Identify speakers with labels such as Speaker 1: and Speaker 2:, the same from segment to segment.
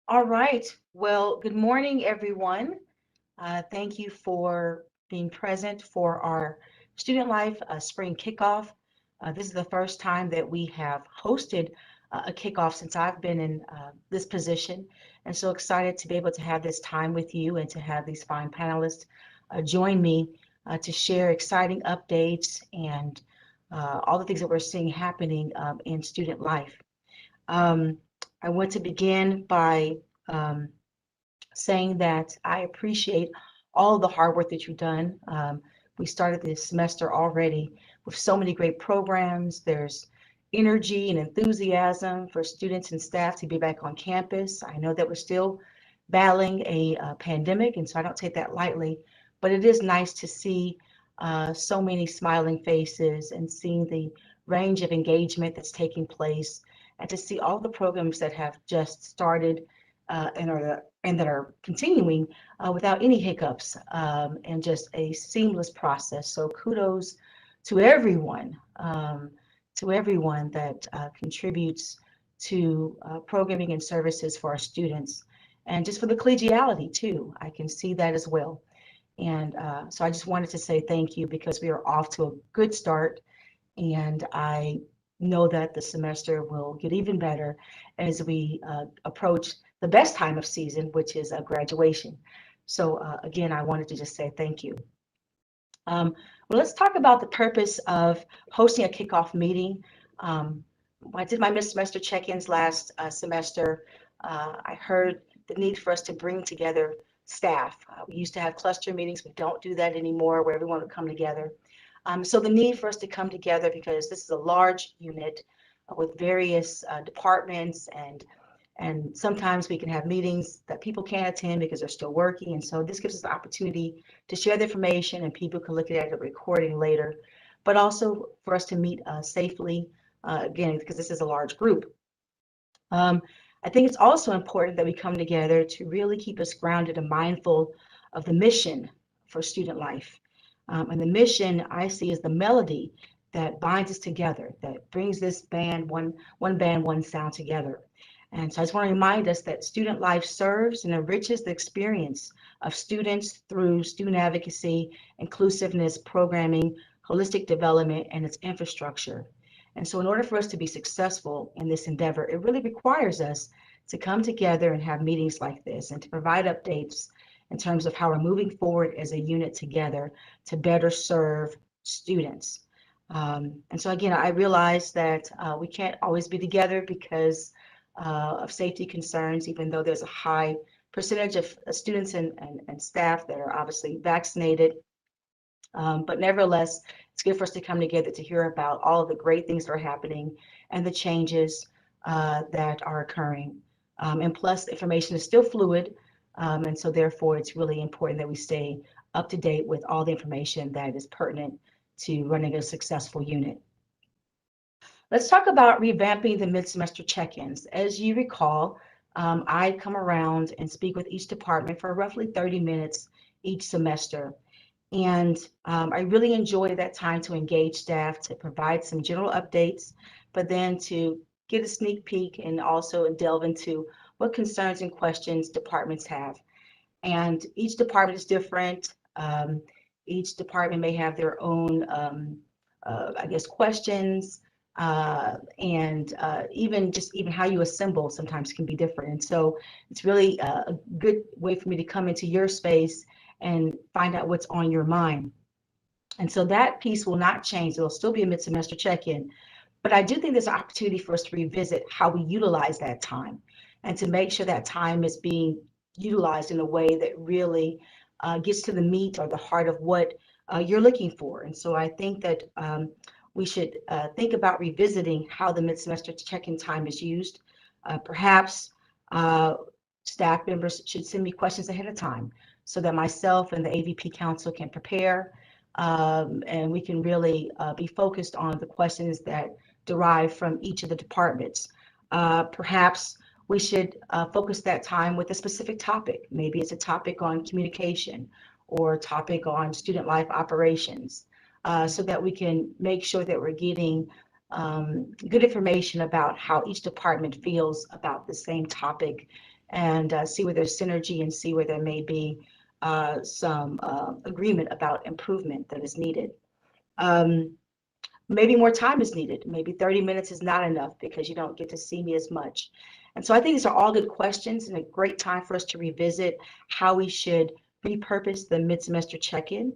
Speaker 1: All right. Well, good morning, everyone. Thank you for being present for our Student Life Spring Kickoff. This is the first time that we have hosted a kickoff since I've been in this position, and so excited to be able to have this time with you and to have these fine panelists join me to share exciting updates and all the things that we're seeing happening in student life. Um, I want to begin by um, saying that I appreciate all the hard work that you've done. We started this semester already with so many great programs. There's energy and enthusiasm for students and staff to be back on campus. I know that we're still battling a pandemic, and so I don't take that lightly, but it is nice to see so many smiling faces and seeing the range of engagement that's taking place, and to see all the programs that have just started and that are continuing without any hiccups and just a seamless process. So kudos to everyone that contributes to programming and services for our students, and just for the collegiality too. I can see that as well. And so I just wanted to say thank you because we are off to a good start, and I know that the semester will get even better as we approach the best time of season, which is graduation. So again, I wanted to just say thank you. Well, let's talk about the purpose of hosting a kickoff meeting. Um, when I did my mid-semester check-ins last semester, I heard the need for us to bring together staff. We used to have cluster meetings. We don't do that anymore, where everyone would come together. So the need for us to come together, because this is a large unit with various departments, and sometimes we can have meetings that people can't attend because they're still working. And so this gives us the opportunity to share the information, and people can look at a recording later, but also for us to meet safely, again, because this is a large group. Um, I think it's also important that we come together to really keep us grounded and mindful of the mission for student life. And the mission I see is the melody that binds us together, that brings this band, one band, one sound together. And so I just want to remind us that student life serves and enriches the experience of students through student advocacy, inclusiveness, programming, holistic development, and its infrastructure. And so, in order for us to be successful in this endeavor, it really requires us to come together and have meetings like this and to provide updates in terms of how we're moving forward as a unit together to better serve students. And so, again, I realize that we can't always be together because of safety concerns, even though there's a high percentage of students and staff that are obviously vaccinated. But nevertheless, it's good for us to come together to hear about all of the great things that are happening and the changes that are occurring. And plus, the information is still fluid. And so, therefore, it's really important that we stay up to date with all the information that is pertinent to running a successful unit. Let's talk about revamping the mid-semester check-ins. As you recall, I come around and speak with each department for roughly 30 minutes each semester. And I really enjoy that time to engage staff, to provide some general updates, but then to get a sneak peek and also delve into what concerns and questions departments have. And each department is different. Each department may have their own, I guess, questions, and even how you assemble sometimes can be different. And so it's really a good way for me to come into your space and find out what's on your mind. And so that piece will not change. It'll still be a mid-semester check-in, but I do think there's an opportunity for us to revisit how we utilize that time and to make sure that time is being utilized in a way that really gets to the meat or the heart of what you're looking for. And so I think that we should think about revisiting how the mid-semester check-in time is used. Perhaps uh, staff members should send me questions ahead of time so that myself and the AVP Council can prepare, and we can really be focused on the questions that derive from each of the departments. Perhaps we should focus that time with a specific topic. Maybe it's a topic on communication or a topic on student life operations, so that we can make sure that we're getting good information about how each department feels about the same topic and see where there's synergy and see where there may be some agreement about improvement that is needed. Maybe more time is needed. Maybe 30 minutes is not enough because you don't get to see me as much. And so I think these are all good questions and a great time for us to revisit how we should repurpose the mid-semester check-in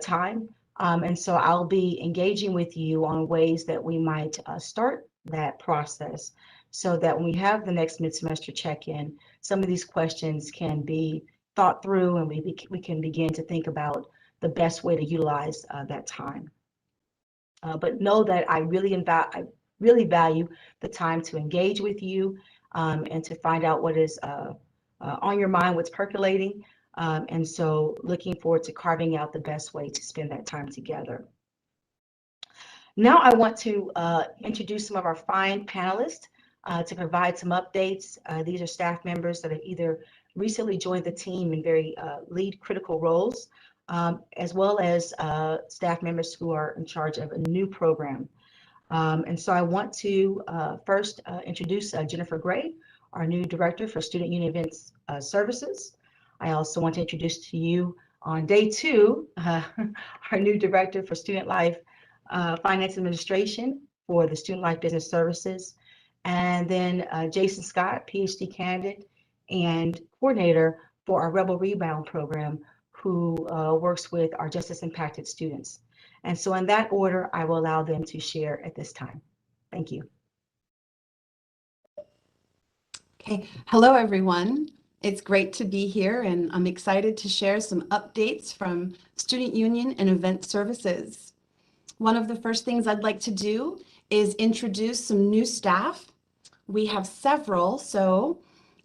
Speaker 1: time. And so I'll be engaging with you on ways that we might start that process so that when we have the next mid-semester check-in, some of these questions can be thought through and we can begin to think about the best way to utilize that time. But know that I really value the time to engage with you and to find out what is on your mind, what's percolating. And so looking forward to carving out the best way to spend that time together. Now I want to introduce some of our fine panelists to provide some updates. These are staff members that have either recently joined the team in very lead critical roles, as well as staff members who are in charge of a new program. And so I want to first introduce Jennifer Gray, our new Director for Student Union Events Services. I also want to introduce to you on day 2, our new Director for Student Life Finance Administration for the Student Life Business Services. And then Jason Scott, PhD candidate and coordinator for our Rebel Rebound program, who works with our justice impacted students. And so in that order, I will allow them to share at this time. Thank you.
Speaker 2: Okay, hello everyone. It's great to be here and I'm excited to share some updates from Student Union and Event Services. One of the first things I'd like to do is introduce some new staff. We have several, so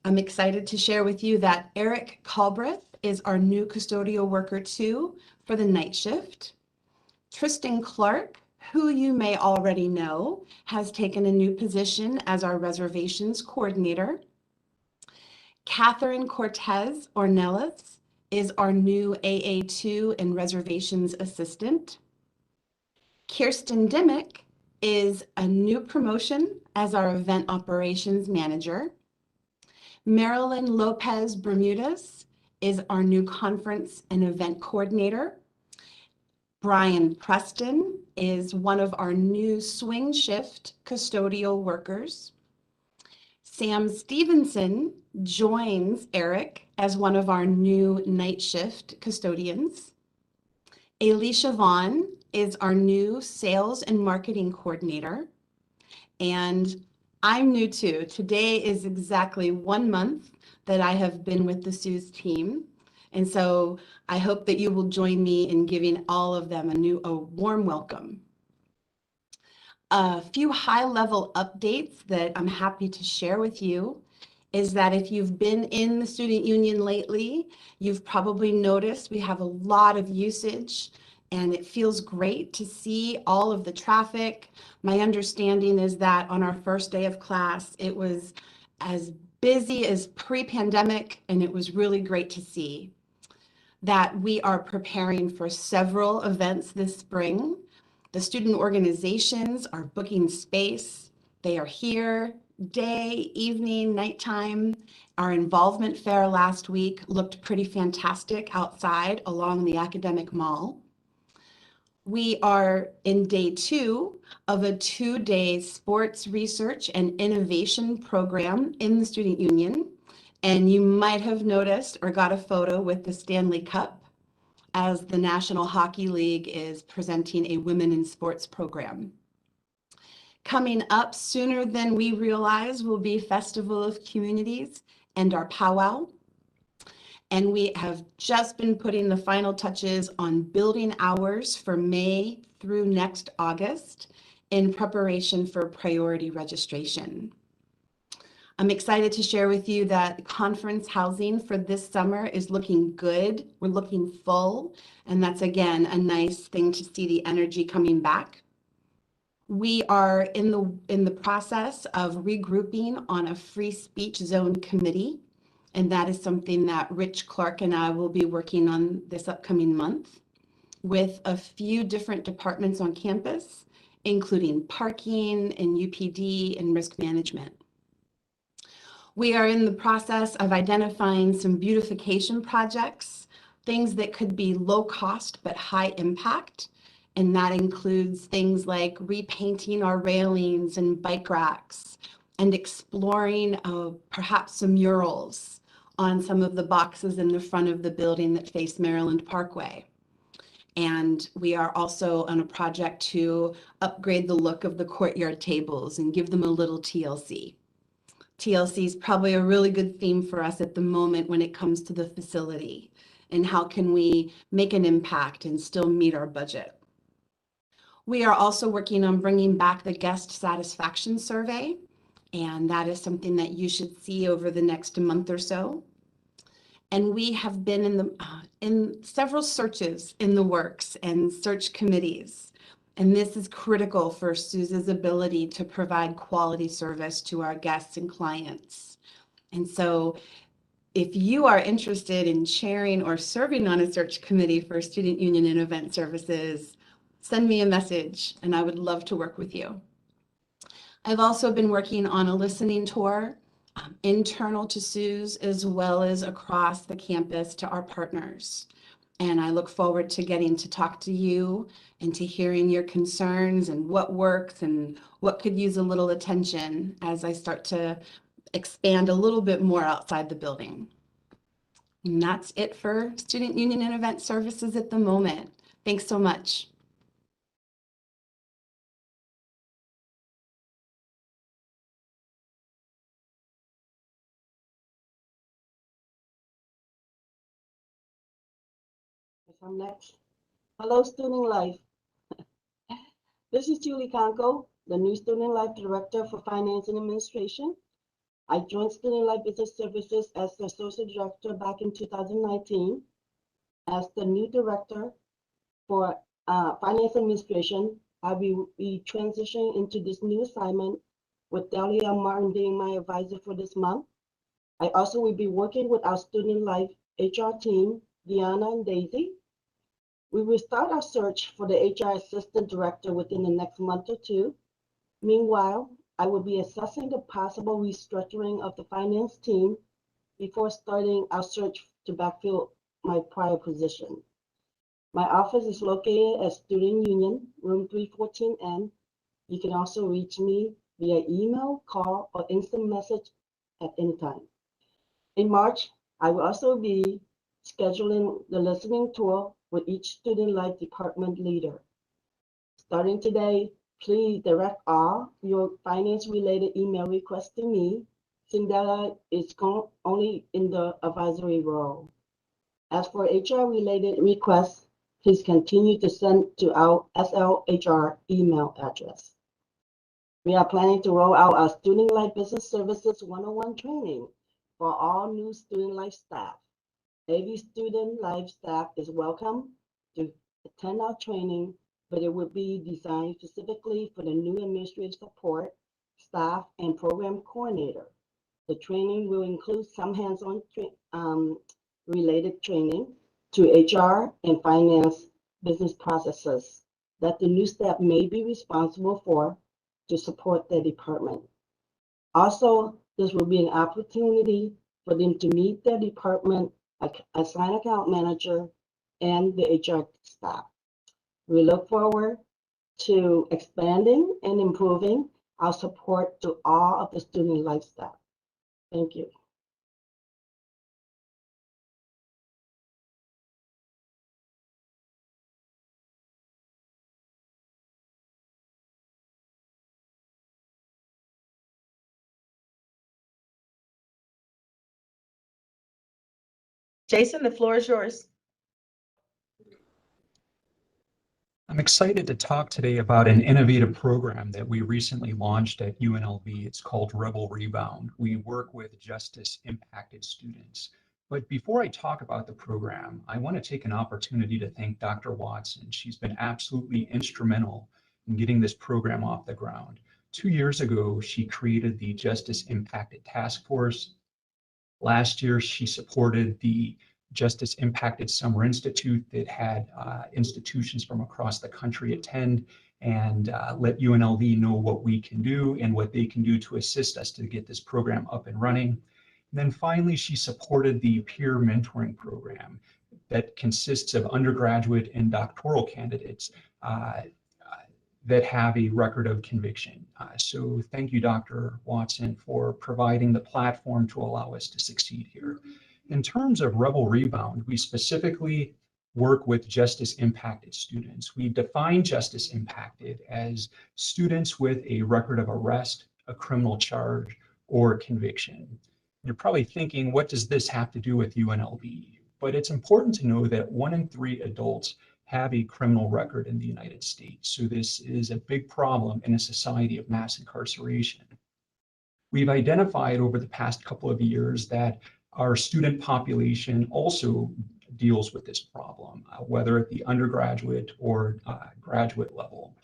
Speaker 2: I'm excited to share with you that Eric Calbreth is our new custodial worker 2 for the night shift. Tristan Clark, who you may already know, has taken a new position as our reservations coordinator. Catherine Cortez Ornelas is our new AA2 and reservations assistant. Kirsten Dimmick is a new promotion as our event operations manager. Marilyn Lopez Bermudez is our new conference and event coordinator. Brian Preston is one of our new swing shift custodial workers. Sam Stevenson joins Eric as one of our new night shift custodians. Alicia Vaughn is our new sales and marketing coordinator. And I'm new too. Today is exactly 1 month that I have been with the SUES team. And so I hope that you will join me in giving all of them a warm welcome. A few high-level updates that I'm happy to share with you is that if you've been in the student union lately, you've probably noticed we have a lot of usage and it feels great to see all of the traffic. My understanding is that on our first day of class, it was as busy as pre-pandemic, and it was really great to see that we are preparing for several events this spring. The student organizations are booking space. They are here day, evening, nighttime. Our involvement fair last week looked pretty fantastic outside along the academic mall. We are in day 2 of a 2-day sports research and innovation program in the student union. And you might have noticed or got a photo with the Stanley Cup as the National Hockey League is presenting a women in sports program. Coming up sooner than we realize will be Festival of Communities and our powwow. And we have just been putting the final touches on building hours for May through next August in preparation for priority registration. I'm excited to share with you that conference housing for this summer is looking good. We're looking full, and that's again a nice thing to see the energy coming back. We are in the process of regrouping on a free speech zone committee. And that is something that Rich Clark and I will be working on this upcoming month with a few different departments on campus, including parking and UPD and risk management. We are in the process of identifying some beautification projects, things that could be low cost but high impact. And that includes things like repainting our railings and bike racks and exploring perhaps some murals on some of the boxes in the front of the building that face Maryland Parkway. And we are also on a project to upgrade the look of the courtyard tables and give them a little TLC. TLC is probably a really good theme for us at the moment when it comes to the facility and how can we make an impact and still meet our budget. We are also working on bringing back the guest satisfaction survey, and that is something that you should see over the next month or so. And we have been in several searches in the works and search committees. And this is critical for SUSE's ability to provide quality service to our guests and clients. And so if you are interested in chairing or serving on a search committee for Student Union and Event Services, send me a message and I would love to work with you. I've also been working on a listening tour internal to SUSE as well as across the campus to our partners. And I look forward to getting to talk to you and to hearing your concerns and what works and what could use a little attention as I start to expand a little bit more outside the building. And that's it for Student Union and Event Services at the moment. Thanks so much.
Speaker 3: I'm next. Hello, Student Life. This is Julie Conco, the new Student Life Director for Finance and Administration. I joined Student Life Business Services as the Associate Director back in 2019. As the new Director for Finance Administration, I will be transitioning into this new assignment with Delia Martin being my advisor for this month. I also will be working with our Student Life HR team, Deanna and Daisy. We will start our search for the HR Assistant Director within the next month or two. Meanwhile, I will be assessing the possible restructuring of the finance team before starting our search to backfill my prior position. My office is located at Student Union, room 314N. You can also reach me via email, call, or instant message at any time. In March, I will also be scheduling the listening tour with each Student Life department leader. Starting today, please direct all your finance-related email requests to me. Cinderella is only in the advisory role. As for HR-related requests, please continue to send to our SLHR email address. We are planning to roll out our Student Life Business Services 101 training for all new Student Life staff. Every Student Life staff is welcome to attend our training, but it will be designed specifically for the new administrative support, staff, and program coordinator. The training will include some hands-on related training to HR and finance business processes that the new staff may be responsible for to support their department. Also, this will be an opportunity for them to meet their department assigned account manager and the HR staff. We look forward to expanding and improving our support to all of the Student Life staff. Thank you.
Speaker 1: Jason, the floor is yours.
Speaker 4: I'm excited to talk today about an innovative program that we recently launched at UNLV. It's called Rebel Rebound. We work with justice-impacted students. But before I talk about the program, I want to take an opportunity to thank Dr. Watson. She's been absolutely instrumental in getting this program off the ground. 2 years ago, she created the Justice Impacted Task Force. Last year, she supported the Justice Impacted Summer Institute that had institutions from across the country attend. and let UNLV know what we can do and what they can do to assist us to get this program up and running. And then finally, she supported the peer mentoring program that consists of undergraduate and doctoral candidates that have a record of conviction. So thank you, Dr. Watson, for providing the platform to allow us to succeed here. In terms of Rebel Rebound, we specifically work with justice impacted students. We define justice impacted as students with a record of arrest, a criminal charge, or conviction. You're probably thinking, what does this have to do with UNLV? But it's important to know that 1 in 3 adults have a criminal record in the United States. So this is a big problem in a society of mass incarceration. We've identified over the past couple of years that our student population also deals with this problem, whether at the undergraduate or graduate level.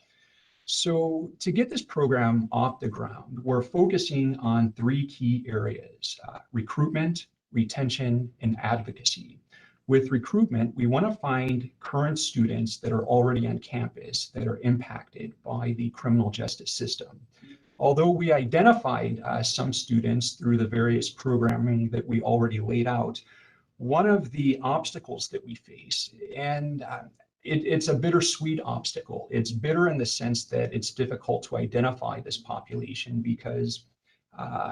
Speaker 4: So to get this program off the ground, we're focusing on 3 key areas: recruitment, retention, and advocacy. With recruitment, we want to find current students that are already on campus that are impacted by the criminal justice system. Although we identified some students through the various programming that we already laid out, one of the obstacles that we face, and it's a bittersweet obstacle. It's bitter in the sense that it's difficult to identify this population because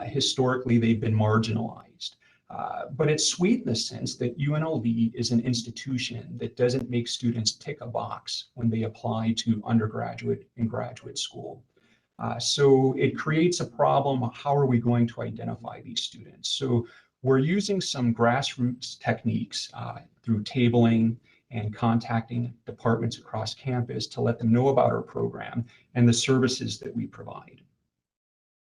Speaker 4: historically they've been marginalized. But it's sweet in the sense that UNLV is an institution that doesn't make students tick a box when they apply to undergraduate and graduate school. So it creates a problem. How are we going to identify these students? So we're using some grassroots techniques through tabling and contacting departments across campus to let them know about our program and the services that we provide.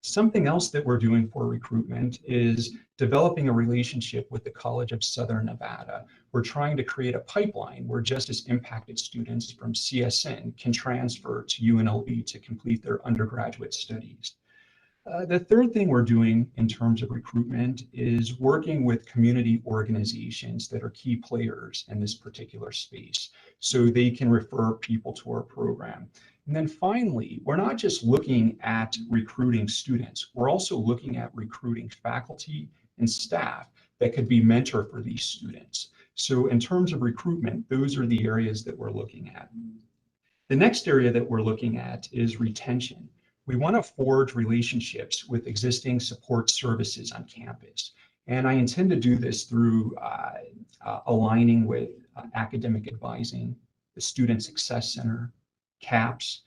Speaker 4: Something else that we're doing for recruitment is developing a relationship with the College of Southern Nevada. We're trying to create a pipeline where justice impacted students from CSN can transfer to UNLV to complete their undergraduate studies. The third thing we're doing in terms of recruitment is working with community organizations that are key players in this particular space, so they can refer people to our program. And then finally, we're not just looking at recruiting students, we're also looking at recruiting faculty and staff that could be mentor for these students. So in terms of recruitment, those are the areas that we're looking at. The next area that we're looking at is retention. We want to forge relationships with existing support services on campus. And I intend to do this through aligning with academic advising, the Student Success Center, CAPS,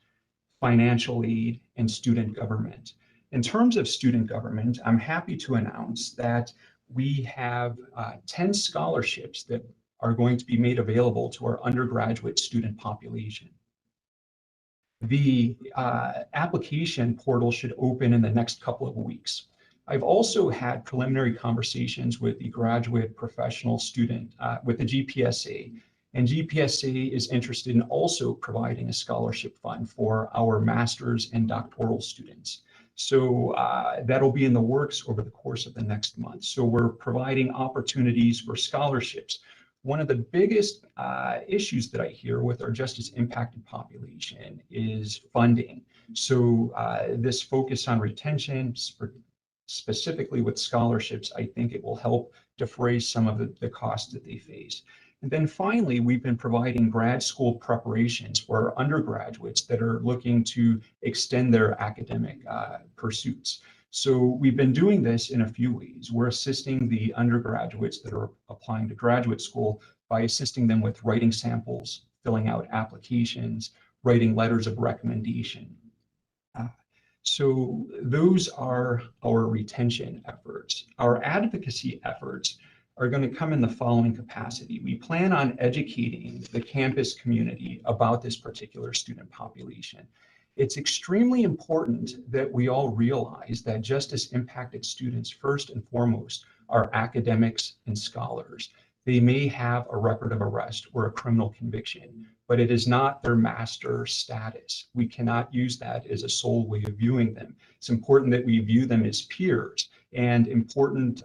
Speaker 4: financial aid, and student government. In terms of student government, I'm happy to announce that we have 10 scholarships that are going to be made available to our undergraduate student population. The application portal should open in the next couple of weeks. I've also had preliminary conversations with the graduate professional student with the GPSA, and GPSA is interested in also providing a scholarship fund for our master's and doctoral students. So that'll be in the works over the course of the next month. So we're providing opportunities for scholarships. One of the biggest issues that I hear with our justice impacted population is funding. So this focus on retention, specifically with scholarships, I think it will help defray some of the costs that they face. And then finally, we've been providing grad school preparations for undergraduates that are looking to extend their academic pursuits. So we've been doing this in a few ways. We're assisting the undergraduates that are applying to graduate school by assisting them with writing samples, filling out applications, writing letters of recommendation. So those are our retention efforts. Our advocacy efforts are going to come in the following capacity. We plan on educating the campus community about this particular student population. It's extremely important that we all realize that justice impacted students, first and foremost, are academics and scholars. They may have a record of arrest or a criminal conviction, but it is not their master status. We cannot use that as a sole way of viewing them. It's important that we view them as peers and important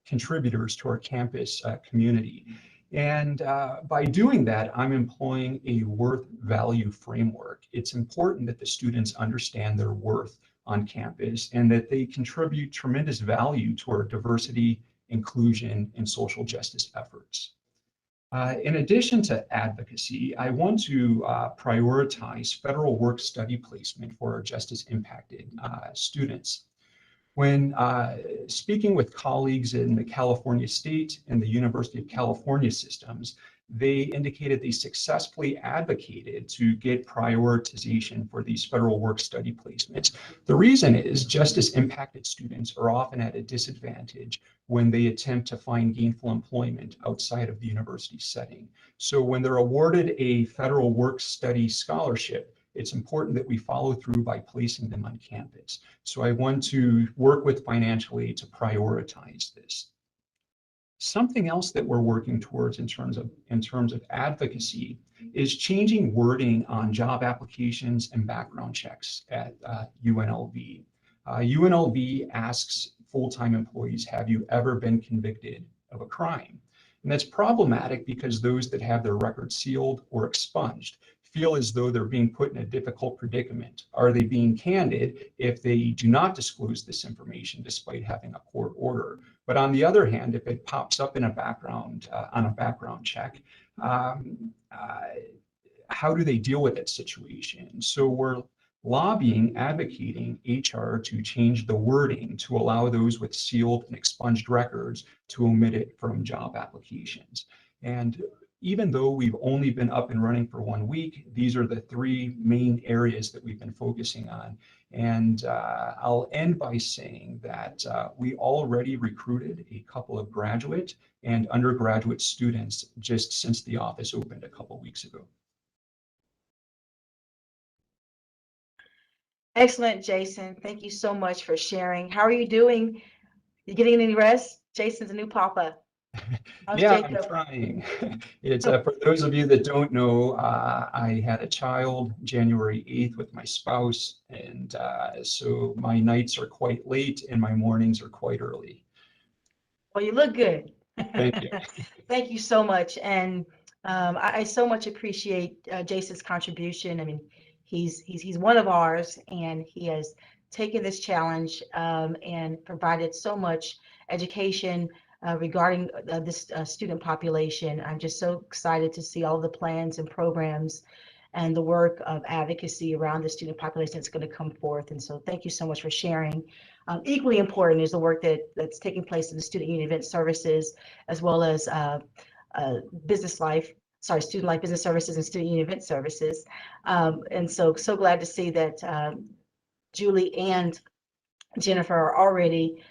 Speaker 4: contributors to our campus community. And by doing that, I'm employing a worth-value framework. It's important that the students understand their worth on campus and that they contribute tremendous value to our diversity, inclusion, and social justice efforts. In addition to advocacy, I want to prioritize federal work study placement for our justice impacted students. When speaking with colleagues in the California State and the University of California systems, they indicated they successfully advocated to get prioritization for these federal work study placements. The reason is justice impacted students are often at a disadvantage when they attempt to find gainful employment outside of the university setting. So when they're awarded a federal work study scholarship, it's important that we follow through by placing them on campus. So I want to work with financial aid to prioritize this. Something else that we're working towards in terms of advocacy is changing wording on job applications and background checks at UNLV. UNLV asks full-time employees, have you ever been convicted of a crime? And that's problematic because those that have their records sealed or expunged feel as though they're being put in a difficult predicament. Are they being candid if they do not disclose this information despite having a court order? But on the other hand, if it pops up in a background on a background check, how do they deal with that situation? So we're lobbying, advocating HR to change the wording to allow those with sealed and expunged records to omit it from job applications. And even though we've only been up and running for 1 week, these are the 3 main areas that we've been focusing on. And I'll end by saying that we already recruited a couple of graduate and undergraduate students just since the office opened a couple weeks ago.
Speaker 1: Excellent, Jason. Thank you so much for sharing. How are you doing? You getting any rest? Jason's a new papa. How's
Speaker 4: Yeah,
Speaker 1: Jacob?
Speaker 4: I'm trying. It's for those of you that don't know, I had a child January 8th with my spouse, and so my nights are quite late and my mornings are quite early.
Speaker 1: Well, you look good.
Speaker 4: Thank you.
Speaker 1: Thank you so much. And I so much appreciate Jason's contribution. I mean, he's one of ours, and he has taken this challenge and provided so much education regarding this student population. I'm just so excited to see all the plans and programs and the work of advocacy around the student population that's going to come forth. And so thank you so much for sharing. Equally important is the work that's taking place in the Student Union Event Services, as well as Student Life Business Services and Student Union Event Services. And so glad to see that Julie and Jennifer are already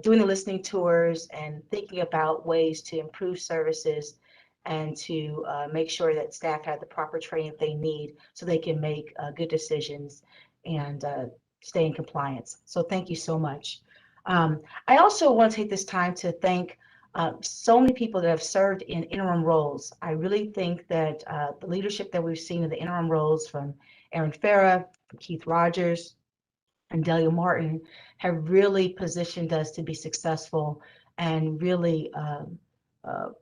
Speaker 1: doing the listening tours and thinking about ways to improve services and to make sure that staff have the proper training they need so they can make good decisions and stay in compliance. So thank you so much. I also want to take this time to thank so many people that have served in interim roles. I really think that the leadership that we've seen in the interim roles from Aaron Farah, from Keith Rogers, and Delia Martin have really positioned us to be successful and really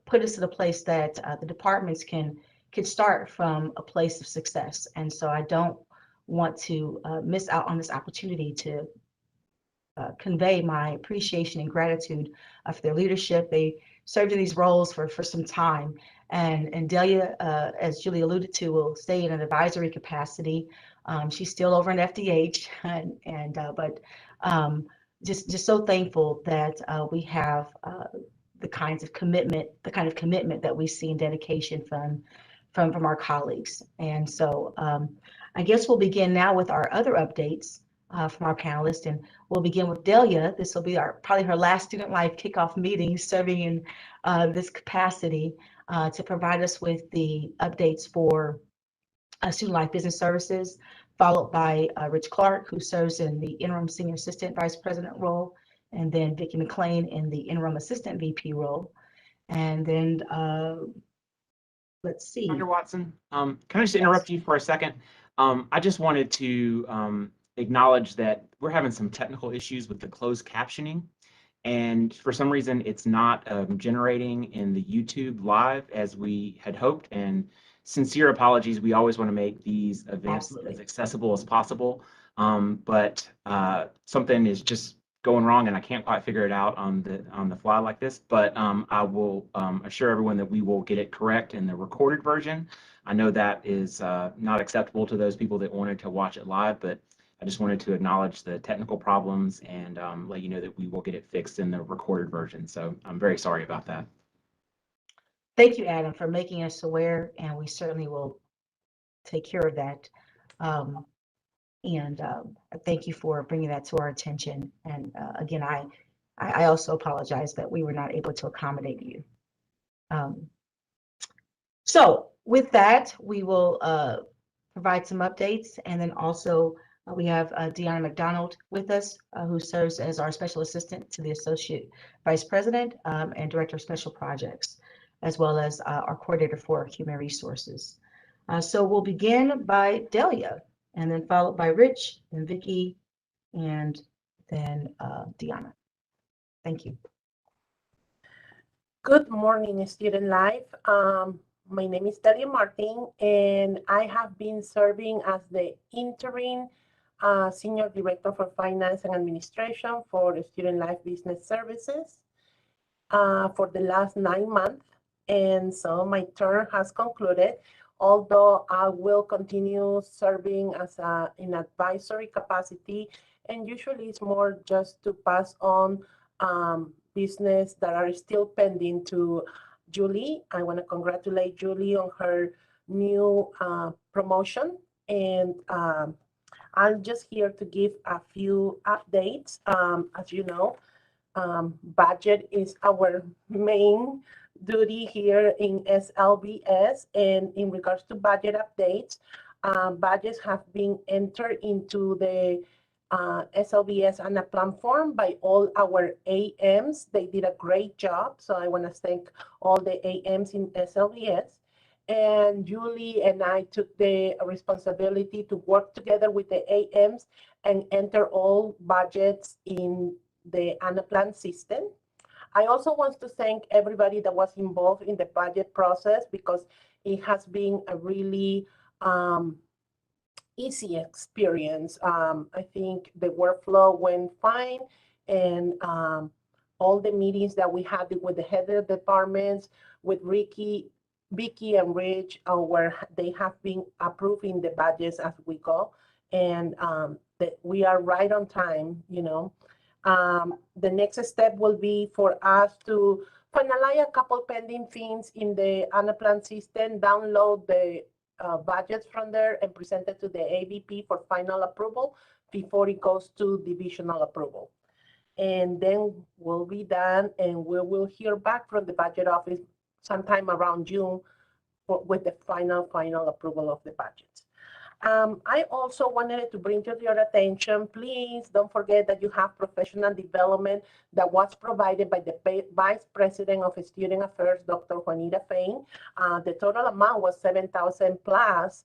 Speaker 1: put us in a place that the departments can start from a place of success. And so I don't want to miss out on this opportunity to convey my appreciation and gratitude for their leadership. They served in these roles for some time. And Delia, as Julie alluded to, will stay in an advisory capacity. She's still over in FDH, but just so thankful that we have the kind of commitment that we see in dedication from our colleagues. And so I guess we'll begin now with our other updates from our panelists, and we'll begin with Delia. This will be probably her last Student Life kickoff meeting serving in this capacity to provide us with the updates for Student Life Business Services, followed by Rich Clark, who serves in the Interim Senior Assistant Vice President role, and then Vicki McLean in the Interim Assistant VP role. And then let's see.
Speaker 5: Dr. Watson, can I just interrupt you for a second? I just wanted to acknowledge that we're having some technical issues with the closed captioning. and for some reason it's not generating in the YouTube live as we had hoped. And sincere apologies. We always want to make these events
Speaker 1: Absolutely.
Speaker 5: as accessible as possible, but something is just going wrong, and I can't quite figure it out on the fly like this. But I will assure everyone that we will get it correct in the recorded version. I know that is not acceptable to those people that wanted to watch it live, but I just wanted to acknowledge the technical problems and let you know that we will get it fixed in the recorded version. So I'm very sorry about that.
Speaker 1: Thank you, Adam, for making us aware, and we certainly will take care of that. And thank you for bringing that to our attention. And again, I also apologize that we were not able to accommodate you. So with that, we will provide some updates, and then also we have Deanna McDonald with us, who serves as our special assistant to the Associate Vice President and Director of Special Projects, as well as our coordinator for human resources. So we'll begin by Delia, and then followed by Rich and Vicky, and then Deanna. Thank you.
Speaker 6: Good morning, Student Life. My name is Delia Martin, and I have been serving as the interim Senior Director for Finance and Administration for the Student Life Business Services for the last 9 months. And so my term has concluded, although I will continue serving as in advisory capacity, and usually it's more just to pass on business that are still pending to Julie. I want to congratulate Julie on her new promotion, and I'm just here to give a few updates. As you know, budget is our main duty here in SLBS, and in regards to budget updates, budgets have been entered into the SLBS and a platform by all our AMs. They did a great job, so I want to thank all the AMs in SLBS. And Julie and I took the responsibility to work together with the AMs and enter all budgets in the Anaplan system. I also want to thank everybody that was involved in the budget process, because it has been a really easy experience. I think the workflow went fine, and all the meetings that we had with the head of departments, with Vicky and Rich, where they have been approving the budgets as we go, and that we are right on time. The next step will be for us to finalize a couple pending things in the Anaplan system, download the budgets from there and present it to the AVP for final approval before it goes to divisional approval. And then we'll be done, and we will hear back from the budget office sometime around June with the final approval of the budgets. I also wanted to bring to your attention, please don't forget that you have professional development that was provided by the Vice President of Student Affairs, Dr. Juanita Fain. The total amount was $7,000 plus,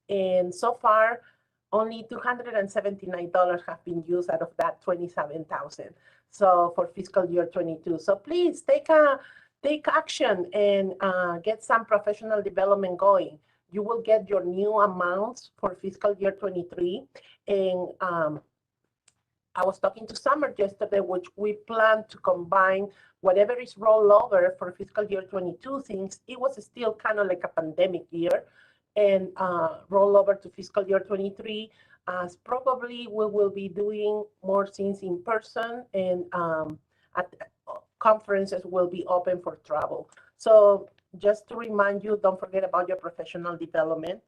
Speaker 6: and so far, only $279 have been used out of that $27,000. So for fiscal year 22. So please take action and get some professional development going. You will get your new amounts for fiscal year 23. And I was talking to Summer yesterday, which we plan to combine whatever is rollover for fiscal year 22, since it was still kind of like a pandemic year, and roll over to fiscal year 23, as probably we will be doing more things in person, and conferences will be open for travel. So just to remind you, don't forget about your professional development.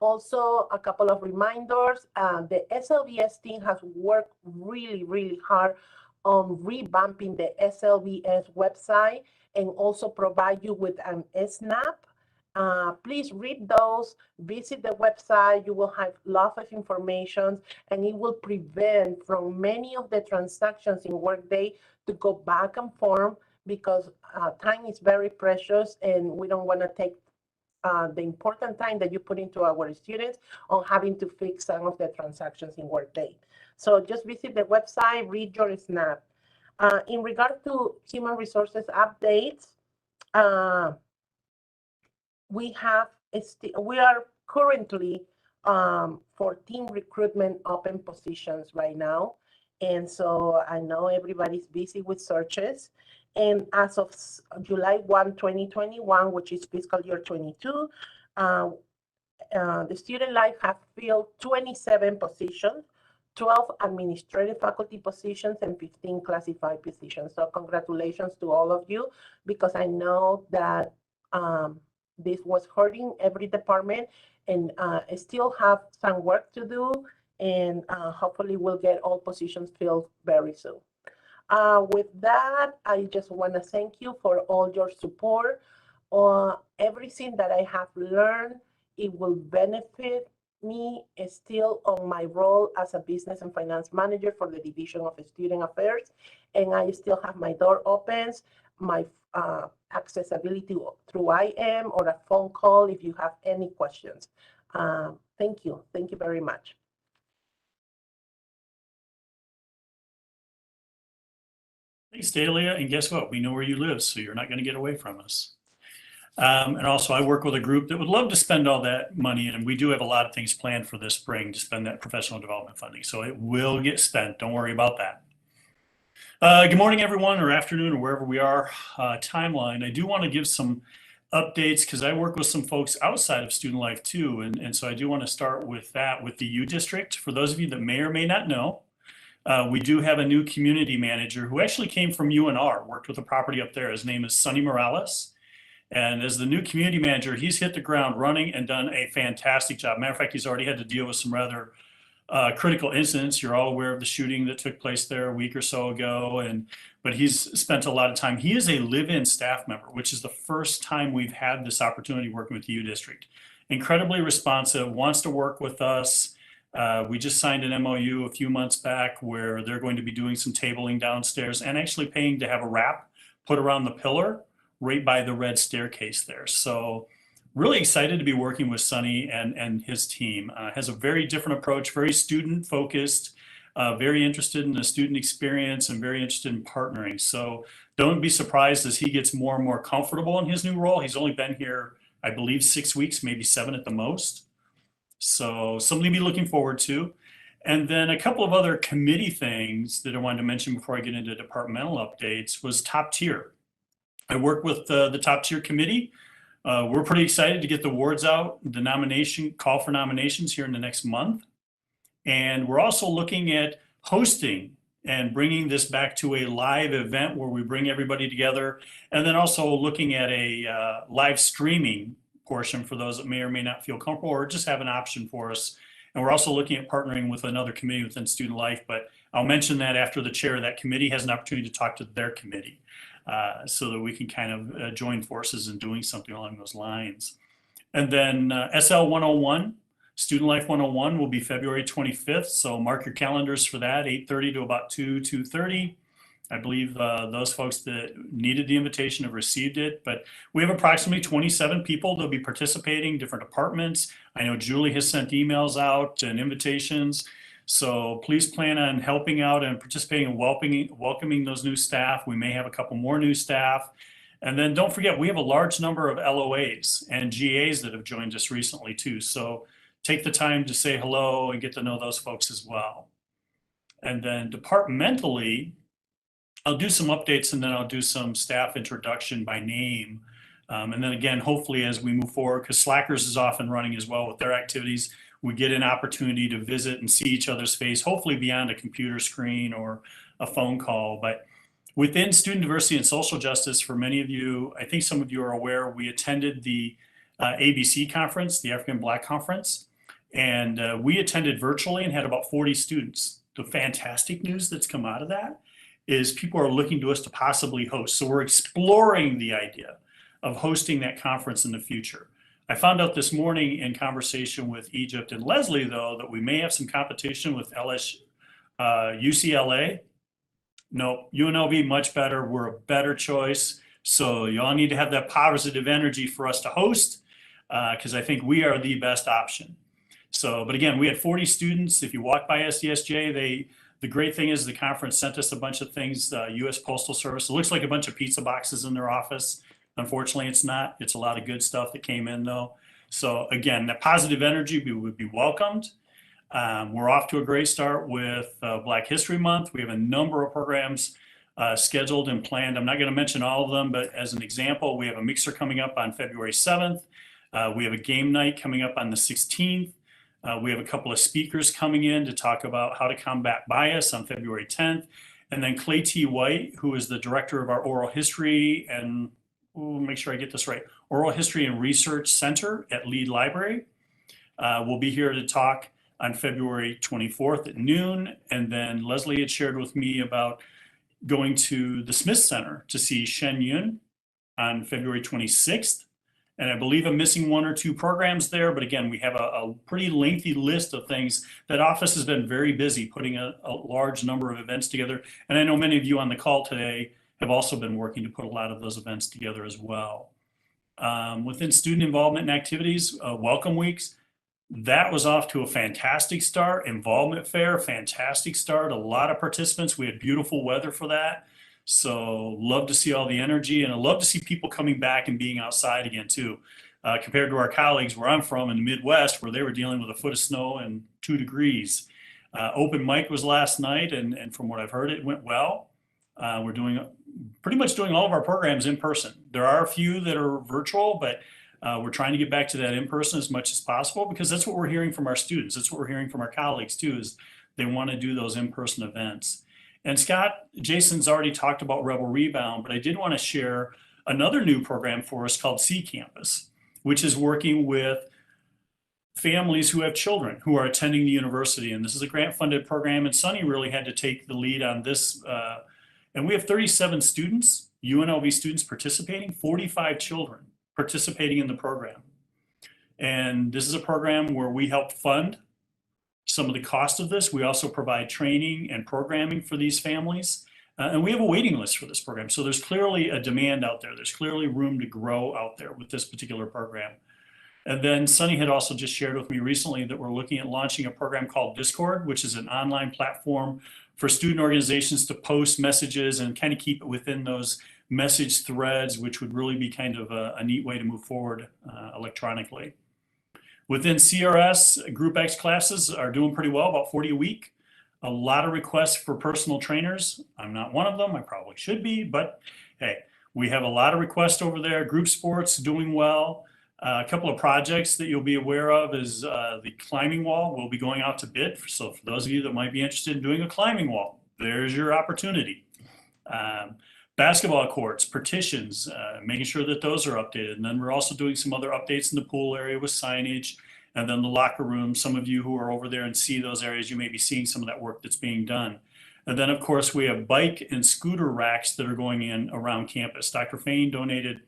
Speaker 6: Also, a couple of reminders. The SLBS team has worked really, really hard on revamping the SLBS website and also provide you with an SNAP. Please read those, visit the website. You will have lots of information, and it will prevent from many of the transactions in Workday to go back and forth, because time is very precious, and we don't want to take the important time that you put into our students on having to fix some of the transactions in Workday. So just visit the website, read your SNAP. In regard to human resources updates, we are currently 14 recruitment open positions right now. And so I know everybody's busy with searches. And as of July 1, 2021, which is fiscal year 22, the Student Life have filled 27 positions, 12 administrative faculty positions, and 15 classified positions. So congratulations to all of you, because I know that this was hurting every department, and still have some work to do, and hopefully we'll get all positions filled very soon. With that, I just want to thank you for all your support. Everything that I have learned, it will benefit me still on my role as a business and finance manager for the Division of Student Affairs. And I still have my door opens, my accessibility through IM or a phone call if you have any questions. Thank you. Thank you very much.
Speaker 7: Thanks, Delia. And guess what? We know where you live, so you're not going to get away from us. And also, I work with a group that would love to spend all that money, and we do have a lot of things planned for this spring to spend that professional development funding. So it will get spent. Don't worry about that. Good morning, everyone, or afternoon, or wherever we are. Timeline. I do want to give some updates because I work with some folks outside of Student Life too, and so I do want to start with that with the U District. For those of you that may or may not know, we do have a new community manager who actually came from UNR, worked with a property up there. His name is Sonny Morales. And as the new community manager, he's hit the ground running and done a fantastic job. Matter of fact, he's already had to deal with some rather critical incidents. You're all aware of the shooting that took place there a week or so ago, but he's spent a lot of time. He is a live-in staff member, which is the first time we've had this opportunity working with the U District. Incredibly responsive, wants to work with us. We just signed an MOU a few months back where they're going to be doing some tabling downstairs and actually paying to have a wrap put around the pillar right by the red staircase there. So really excited to be working with Sonny and his team. Has a very different approach, very student focused, very interested in the student experience and very interested in partnering. So don't be surprised as he gets more and more comfortable in his new role. He's only been here, I believe, 6 weeks, maybe 7 at the most. So something to be looking forward to. And then a couple of other committee things that I wanted to mention before I get into departmental updates was top tier. I work with the top tier committee. We're pretty excited to get the awards out, the nomination, call for nominations here in the next month. And we're also looking at hosting and bringing this back to a live event where we bring everybody together. And then also looking at a live streaming portion for those that may or may not feel comfortable or just have an option for us. And we're also looking at partnering with another committee within Student Life, but I'll mention that after the chair of that committee has an opportunity to talk to their committee. So that we can kind of join forces in doing something along those lines. And then SL 101, Student Life 101 will be February 25th. So mark your calendars for that, 8:30 to about 2:30. I believe those folks that needed the invitation have received it, but we have approximately 27 people that'll be participating, different departments. I know Julie has sent emails out and invitations. So please plan on helping out and participating and welcoming those new staff. We may have a couple more new staff. And then don't forget, we have a large number of LOAs and GAs that have joined us recently too. So take the time to say hello and get to know those folks as well. And then departmentally, I'll do some updates and then I'll do some staff introduction by name. And then again, hopefully as we move forward, because Slackers is off and running as well with their activities, we get an opportunity to visit and see each other's face, hopefully beyond a computer screen or a phone call. But within student diversity and social justice, for many of you, I think some of you are aware, we attended the ABC conference, the African Black Conference, and we attended virtually and had about 40 students. The fantastic news that's come out of that is people are looking to us to possibly host. So we're exploring the idea of hosting that conference in the future. I found out this morning in conversation with Egypt and Leslie, though, that we may have some competition with UCLA. No, UNLV much better. We're a better choice. So y'all need to have that positive energy for us to host because I think we are the best option. So, but again, we had 40 students. If you walk by SDSJ, The great thing is the conference sent us a bunch of things, U.S. Postal Service. It looks like a bunch of pizza boxes in their office. Unfortunately, it's not. It's a lot of good stuff that came in, though. So again, that positive energy would be welcomed. We're off to a great start with Black History Month. We have a number of programs scheduled and planned. I'm not going to mention all of them, but as an example, we have a mixer coming up on February 7th. We have a game night coming up on the 16th. We have a couple of speakers coming in to talk about how to combat bias on February 10th. And then Clay T. White, who is the director of our Oral History and, make sure I get this right, Oral History and Research Center at Lead Library, will be here to talk on February 24th at noon. And then Leslie had shared with me about going to the Smith Center to see Shen Yun on February 26th. And I believe I'm missing one or two programs there. But again, we have a pretty lengthy list of things. That office has been very busy putting a large number of events together. And I know many of you on the call today have also been working to put a lot of those events together as well. Within student involvement and activities, welcome weeks, that was off to a fantastic start. Involvement fair, fantastic start. A lot of participants. We had beautiful weather for that. So love to see all the energy, and I love to see people coming back and being outside again too. Compared to our colleagues where I'm from in the Midwest, where they were dealing with a foot of snow and 2 degrees. Open mic was last night, and from what I've heard, it went well. We're pretty much doing all of our programs in person. There are a few that are virtual, but we're trying to get back to that in person as much as possible, because that's what we're hearing from our students. That's what we're hearing from our colleagues too, is they want to do those in-person events. And Scott, Jason's already talked about Rebel Rebound, but I did want to share another new program for us called C Campus, which is working with families who have children who are attending the university. And this is a grant-funded program, and Sunny really had to take the lead on this. And we have 37 students, UNLV students participating, 45 children participating in the program. And this is a program where we help fund some of the cost of this. We also provide training and programming for these families. And we have a waiting list for this program. So there's clearly a demand out there. There's clearly room to grow out there with this particular program. And then Sunny had also just shared with me recently that we're looking at launching a program called Discord, which is an online platform for student organizations to post messages and kind of keep it within those message threads, which would really be kind of a neat way to move forward electronically. Within CRS, Group X classes are doing pretty well, about 40 a week. A lot of requests for personal trainers. I'm not one of them, I probably should be, but hey, we have a lot of requests over there. Group sports doing well. A couple of projects that you'll be aware of is the climbing wall. We'll be going out to bid. So for those of you that might be interested in doing a climbing wall, there's your opportunity. Basketball courts, partitions, making sure that those are updated. And then we're also doing some other updates in the pool area with signage, and then the locker room. Some of you who are over there and see those areas, you may be seeing some of that work that's being done. And then of course we have bike and scooter racks that are going in around campus. Dr. Fain provided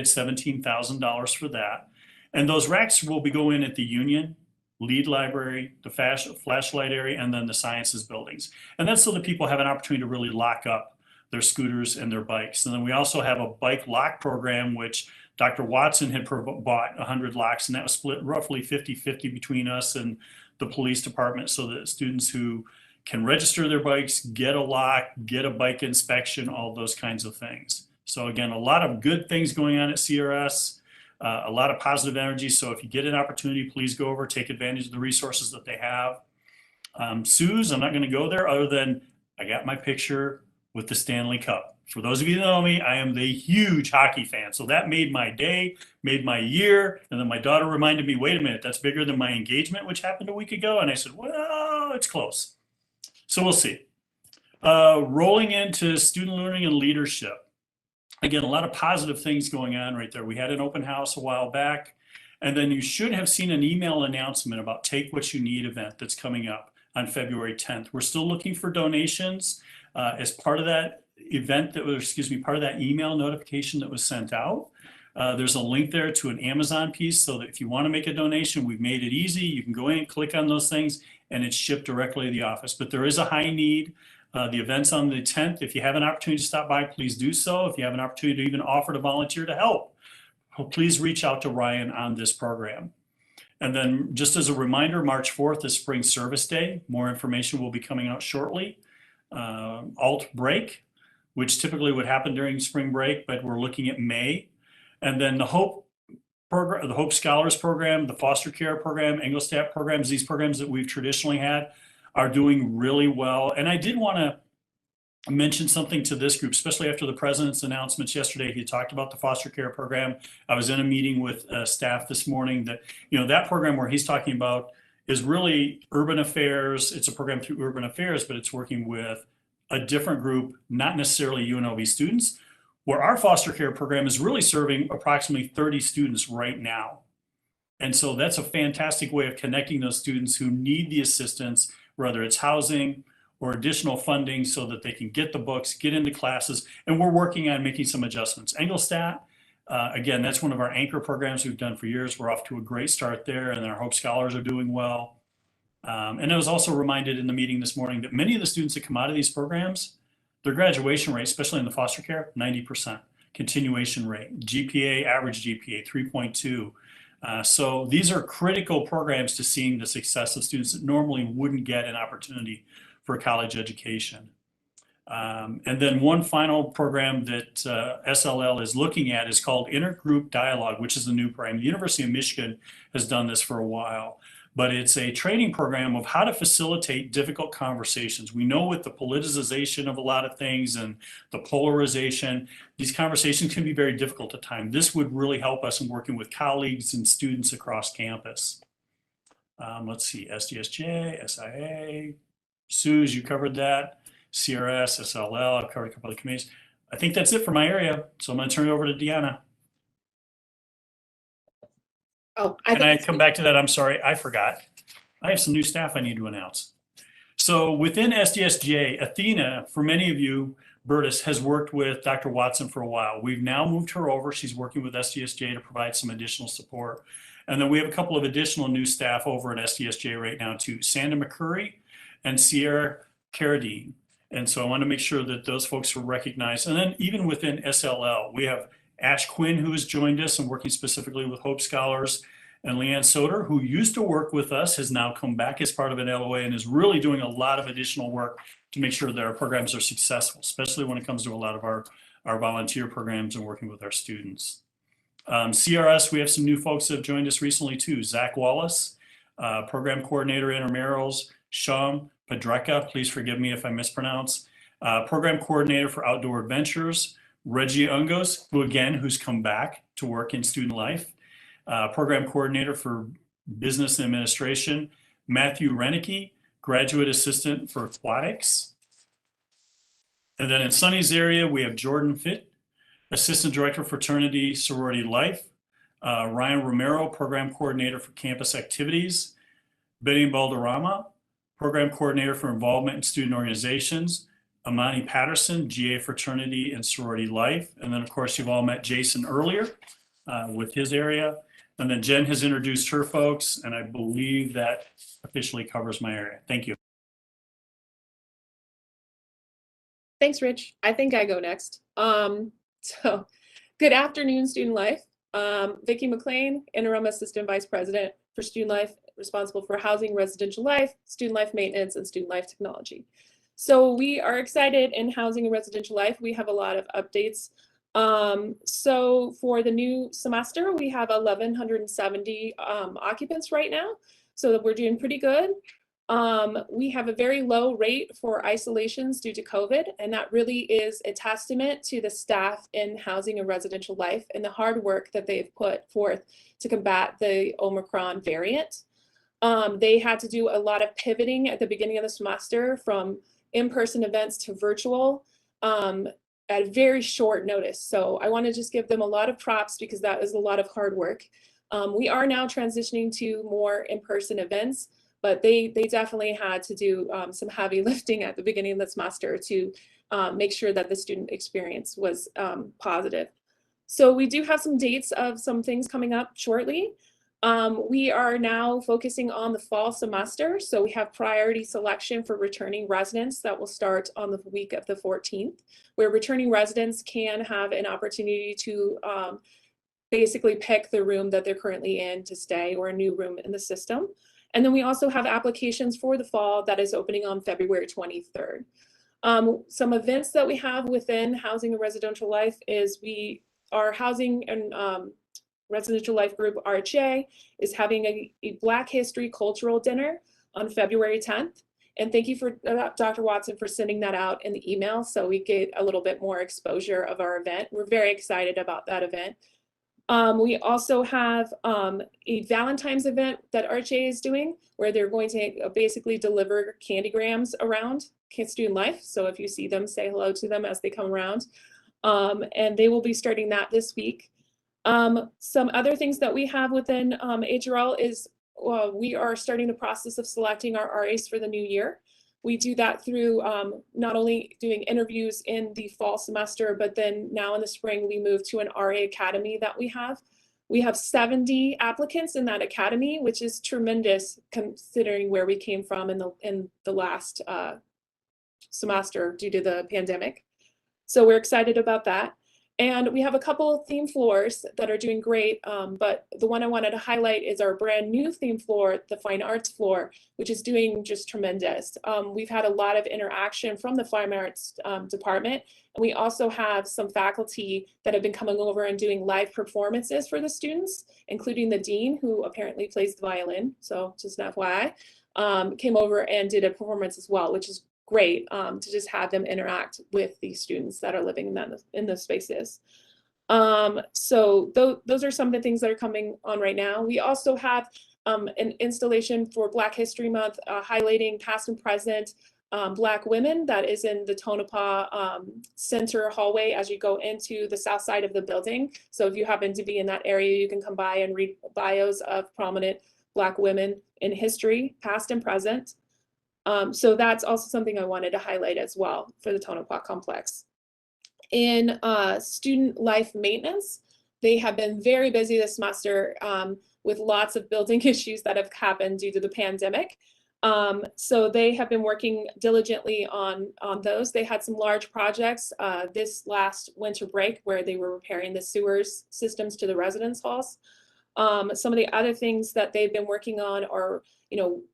Speaker 7: $17,000 for that. And those racks will be going at the Union, Lead Library, the flashlight area, and then the sciences buildings. And that's so that people have an opportunity to really lock up their scooters and their bikes. And then we also have a bike lock program, which Dr. Watson had bought 100 locks, and that was split roughly 50-50 between us and the police department, so that students who can register their bikes, get a lock, get a bike inspection, all those kinds of things. So again, a lot of good things going on at CRS, a lot of positive energy. So if you get an opportunity, please go over, take advantage of the resources that they have. Sue's, I'm not going to go there other than I got my picture with the Stanley Cup. For those of you that know me, I am the huge hockey fan. So that made my day, made my year. And then my daughter reminded me, wait a minute, that's bigger than my engagement, which happened a week ago. And I said, well, it's close. So we'll see. Rolling into student learning and leadership. Again, a lot of positive things going on right there. We had an open house a while back. And then you should have seen an email announcement about Take What You Need event that's coming up on February 10th. We're still looking for donations as part of that event that was, part of that email notification that was sent out. There's a link there to an Amazon piece, so that if you want to make a donation, we've made it easy. You can go in, click on those things, and it's shipped directly to the office. But there is a high need. The event's on the 10th. If you have an opportunity to stop by, please do so. If you have an opportunity to even offer to volunteer to help, please reach out to Ryan on this program. And then just as a reminder, March 4th is Spring Service Day. More information will be coming out shortly. Alt break, which typically would happen during spring break, but we're looking at May. And then the Hope program, the Hope Scholars Program, the foster care program, Engelstadt programs, these programs that we've traditionally had are doing really well. And I did want to mention something to this group, especially after the president's announcements yesterday. He talked about the foster care program. I was in a meeting with staff this morning that, that program where he's talking about is really urban affairs. It's a program through urban affairs, but it's working with a different group, not necessarily UNLV students, where our foster care program is really serving approximately 30 students right now. And so that's a fantastic way of connecting those students who need the assistance, whether it's housing or additional funding so that they can get the books, get into classes, and we're working on making some adjustments. Engelstadt, again, that's one of our anchor programs we've done for years. We're off to a great start there, and our Hope Scholars are doing well. And I was also reminded in the meeting this morning that many of the students that come out of these programs, their graduation rate, especially in the foster care, 90%. Continuation rate, GPA, average GPA, 3.2. So these are critical programs to seeing the success of students that normally wouldn't get an opportunity for college education. And then one final program that SLL is looking at is called Intergroup Dialogue, which is a new program. The University of Michigan has done this for a while, but it's a training program of how to facilitate difficult conversations. We know with the politicization of a lot of things and the polarization, these conversations can be very difficult at times. This would really help us in working with colleagues and students across campus. Let's see, SDSJ, SIA, SUS, you covered that. CRS, SLL, I've covered a couple of committees. I think that's it for my area. So I'm going to turn it over to Deanna.
Speaker 8: Oh,
Speaker 7: Can I come back to that? I'm sorry, I forgot. I have some new staff I need to announce. So within SDSJ, Athena, for many of you, Bertus, has worked with Dr. Watson for a while. We've now moved her over. She's working with SDSJ to provide some additional support. And then we have a couple of additional new staff over at SDSJ right now too, Sandra McCurry and Sierra Carradine. And so I want to make sure that those folks are recognized. And then even within SLL, we have Ash Quinn, who has joined us and working specifically with Hope Scholars, and Leanne Soder, who used to work with us, has now come back as part of an LOA and is really doing a lot of additional work to make sure that our programs are successful, especially when it comes to a lot of our volunteer programs and working with our students. CRS, we have some new folks that have joined us recently too. Zach Wallace, program coordinator, intramurals, Sean Padreka, please forgive me if I mispronounce, program coordinator for outdoor adventures, Reggie Ungos, who's come back to work in student life, program coordinator for business and administration, Matthew Renicky, graduate assistant for aquatics. And then in Sunny's area, we have Jordan Fitt, assistant director for fraternity sorority life, Ryan Romero, program coordinator for campus activities, Betty Balderrama, program coordinator for involvement in student organizations, Amani Patterson, GA fraternity and sorority life. And then of course, you've all met Jason earlier with his area. And then Jen has introduced her folks, and I believe that officially covers my area. Thank you.
Speaker 8: Thanks, Rich. I think I go next. So good afternoon, Student Life. Vicki McLean, Interim Assistant Vice President for Student Life, responsible for housing, residential life, student life maintenance, and student life technology. So we are excited in housing and residential life. We have a lot of updates. So for the new semester, we have 1,170 occupants right now. So we're doing pretty good. We have a very low rate for isolations due to COVID, and that really is a testament to the staff in housing and residential life and the hard work that they've put forth to combat the Omicron variant. They had to do a lot of pivoting at the beginning of the semester from in-person events to virtual at very short notice. So I want to just give them a lot of props because that is a lot of hard work. We are now transitioning to more in-person events, but they definitely had to do some heavy lifting at the beginning of the semester to make sure that the student experience was positive. So we do have some dates of some things coming up shortly. We are now focusing on the fall semester. So we have priority selection for returning residents that will start on the week of the 14th, where returning residents can have an opportunity to basically pick the room that they're currently in to stay, or a new room in the system. And then we also have applications for the fall that is opening on February 23rd. Some events that we have within Housing and Residential Life is our Housing and Residential Life group, RHA, is having a Black History Cultural Dinner on February 10th. And thank you for Dr. Watson for sending that out in the email, so we get a little bit more exposure of our event. We're very excited about that event. We also have a Valentine's event that RHA is doing, where they're going to basically deliver candygrams around Student Life. So if you see them, say hello to them as they come around. And they will be starting that this week. Some other things that we have within HRL is we are starting the process of selecting our RAs for the new year. We do that through not only doing interviews in the fall semester, but then now in the spring, we move to an RA academy that we have. We have 70 applicants in that academy, which is tremendous considering where we came from in the last semester due to the pandemic. So we're excited about that. And we have a couple of theme floors that are doing great, but the one I wanted to highlight is our brand new theme floor, the Fine Arts floor, which is doing just tremendous. We've had a lot of interaction from the Fine Arts department, and we also have some faculty that have been coming over and doing live performances for the students, including the dean, who apparently plays the violin, so just an FYI, came over and did a performance as well, which is great to just have them interact with the students that are living in those spaces. So those are some of the things that are coming on right now. We also have an installation for Black History Month, highlighting past and present Black women that is in the Tonopah Center hallway as you go into the south side of the building. So if you happen to be in that area, you can come by and read bios of prominent Black women in history, past and present. So that's also something I wanted to highlight as well for the Tonopah complex. In student life maintenance, they have been very busy this semester with lots of building issues that have happened due to the pandemic. So they have been working diligently on those. They had some large projects this last winter break where they were repairing the sewers systems to the residence halls. Some of the other things that they've been working on are,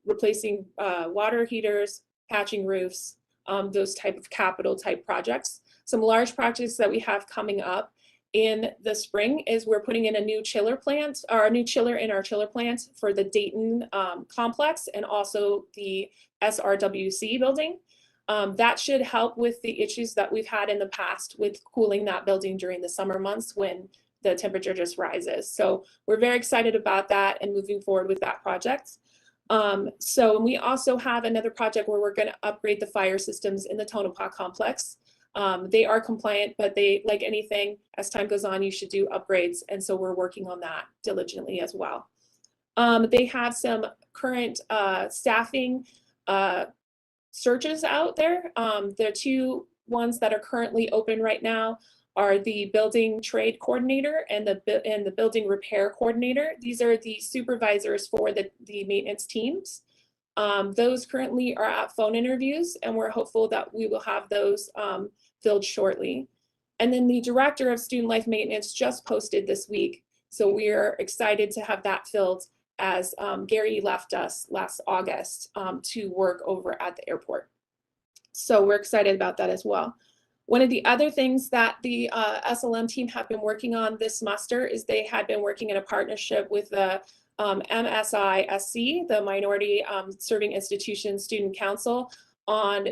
Speaker 8: replacing water heaters, patching roofs, those type of capital type projects. Some large projects that we have coming up in the spring is we're putting in a new chiller plant, or a new chiller in our chiller plant for the Dayton complex, and also the SRWC building. That should help with the issues that we've had in the past with cooling that building during the summer months when the temperature just rises. So we're very excited about that and moving forward with that project. So we also have another project where we're going to upgrade the fire systems in the Tonopah complex. They are compliant, but they, like anything, as time goes on, you should do upgrades. And so we're working on that diligently as well. They have some current staffing searches out there. There are two ones that are currently open right now are the building trade coordinator and the building repair coordinator. These are the supervisors for the maintenance teams. Those currently are at phone interviews, and we're hopeful that we will have those filled shortly. And then the director of student life maintenance just posted this week. So we're excited to have that filled as Gary left us last August to work over at the airport. So we're excited about that as well. One of the other things that the SLM team have been working on this semester is they had been working in a partnership with the MSISC, the Minority Serving Institution Student Council, on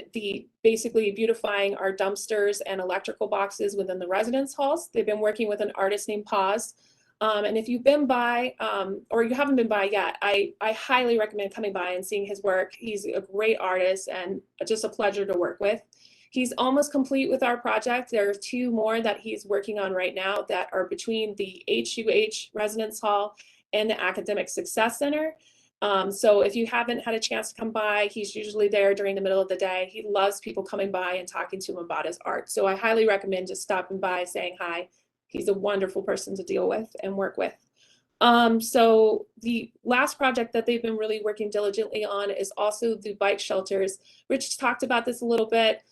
Speaker 8: basically beautifying our dumpsters and electrical boxes within the residence halls. They've been working with an artist named Paz. And if you've been by, or you haven't been by yet, I highly recommend coming by and seeing his work. He's a great artist and just a pleasure to work with. He's almost complete with our project. There are two more that he's working on right now that are between the HUH Residence Hall and the Academic Success Center. So if you haven't had a chance to come by, he's usually there during the middle of the day. He loves people coming by and talking to him about his art. So I highly recommend just stopping by, saying hi. He's a wonderful person to deal with and work with. So the last project that they've been really working diligently on is also the bike shelters. Rich talked about this a little bit.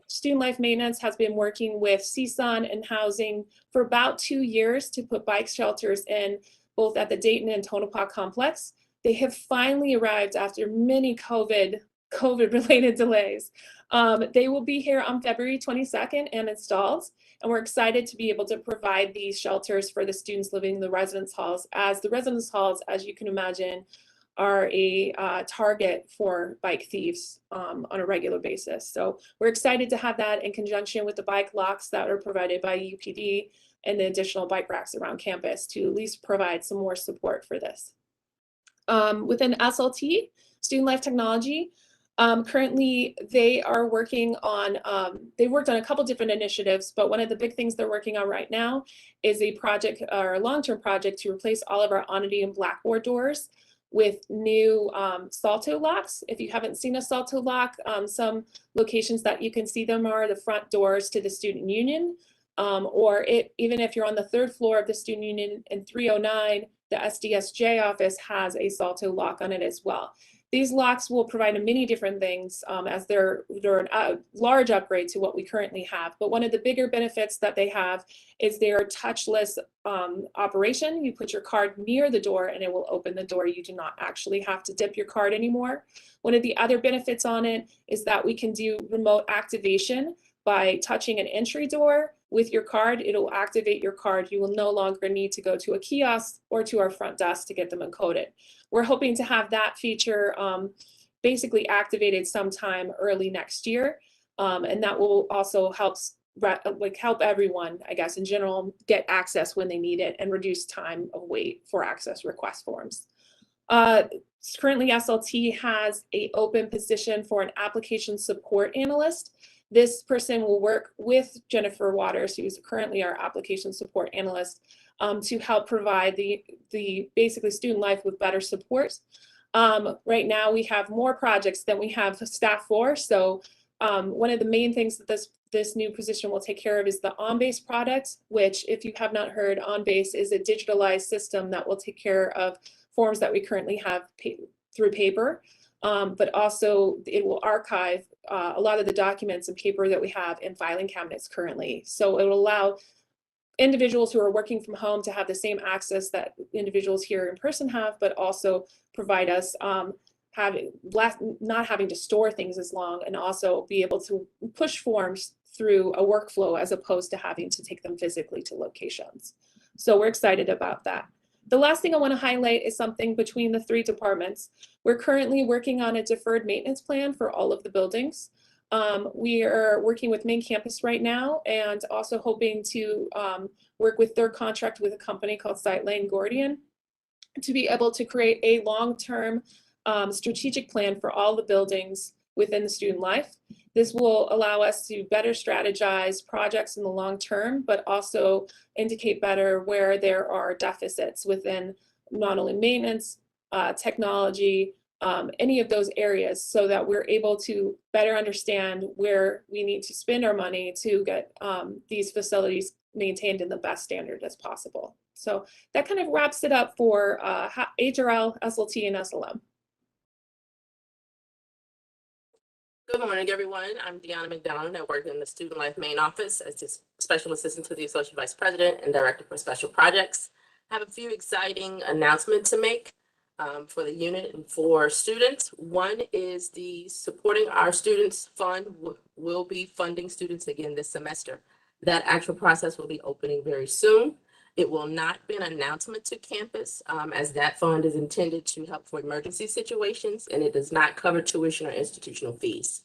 Speaker 8: Student Life Maintenance has been working with CSUN and Housing for about 2 years to put bike shelters in both at the Dayton and Tonopah complex. They have finally arrived after many COVID-related delays. They will be here on February 22nd and installed, and we're excited to be able to provide these shelters for the students living in the residence halls, as the residence halls, as you can imagine, are a target for bike thieves on a regular basis. So we're excited to have that in conjunction with the bike locks that are provided by UPD and the additional bike racks around campus to at least provide some more support for this. Within SLT, Student Life Technology, currently they are working on, they worked on a couple different initiatives, but one of the big things they're working on right now is a project or a long-term project to replace all of our Onity and Blackboard doors with new Salto locks. If you haven't seen a Salto lock, some locations that you can see them are the front doors to the student union, even if you're on the 3rd floor of the student union in 309, the SDSJ office has a Salto lock on it as well. These locks will provide many different things as they're a large upgrade to what we currently have. But one of the bigger benefits that they have is their touchless operation. You put your card near the door and it will open the door. You do not actually have to dip your card anymore. One of the other benefits on it is that we can do remote activation by touching an entry door with your card. It'll activate your card. You will no longer need to go to a kiosk or to our front desk to get them encoded. We're hoping to have that feature basically activated sometime early next year. And that will also help everyone, I guess, in general, get access when they need it and reduce time of wait for access request forms. Currently, SLT has an open position for an application support analyst. This person will work with Jennifer Waters, who is currently our application support analyst, to help provide the basically Student Life with better support. Right now, we have more projects than we have staff for. So one of the main things that this new position will take care of is the OnBase product, which, if you have not heard, OnBase is a digitalized system that will take care of forms that we currently have through paper. But also it will archive a lot of the documents and paper that we have in filing cabinets currently. So it will allow individuals who are working from home to have the same access that individuals here in person have, but also provide us not having to store things as long, and also be able to push forms through a workflow as opposed to having to take them physically to locations. So we're excited about that. The last thing I want to highlight is something between the 3 departments. We're currently working on a deferred maintenance plan for all of the buildings. We are working with main campus right now, and also hoping to work with their contract with a company called SiteLane Gordian to be able to create a long-term strategic plan for all the buildings within the Student Life. This will allow us to better strategize projects in the long term, but also indicate better where there are deficits within not only maintenance, technology, any of those areas, so that we're able to better understand where we need to spend our money to get these facilities maintained in the best standard as possible. So that kind of wraps it up for HRL, SLT, and SLM.
Speaker 9: Good morning, everyone. I'm Deanna McDonald. I work in the Student Life main office as the Special Assistant to the Associate Vice President and Director for Special Projects. I have a few exciting announcements to make for the unit and for students. One is the Supporting Our Students Fund will be funding students again this semester. That actual process will be opening very soon. It will not be an announcement to campus, as that fund is intended to help for emergency situations, and it does not cover tuition or institutional fees.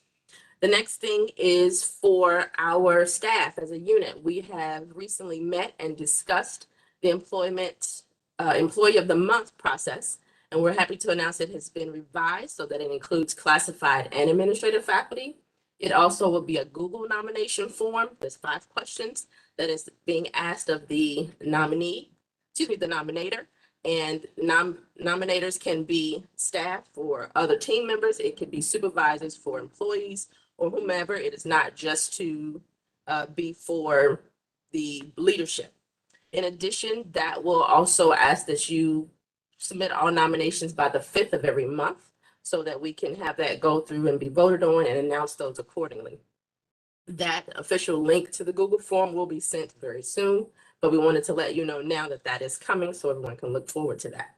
Speaker 9: The next thing is for our staff as a unit. We have recently met and discussed the Employee of the Month process, and we're happy to announce it has been revised so that it includes classified and administrative faculty. It also will be a Google nomination form. There's 5 questions that is being asked of the nominator, and nominators can be staff or other team members. It could be supervisors for employees or whomever. It is not just to be for the leadership. In addition, that will also ask that you submit all nominations by the 5th of every month, so that we can have that go through and be voted on and announce those accordingly. That official link to the Google form will be sent very soon, but we wanted to let you know now that that is coming so everyone can look forward to that.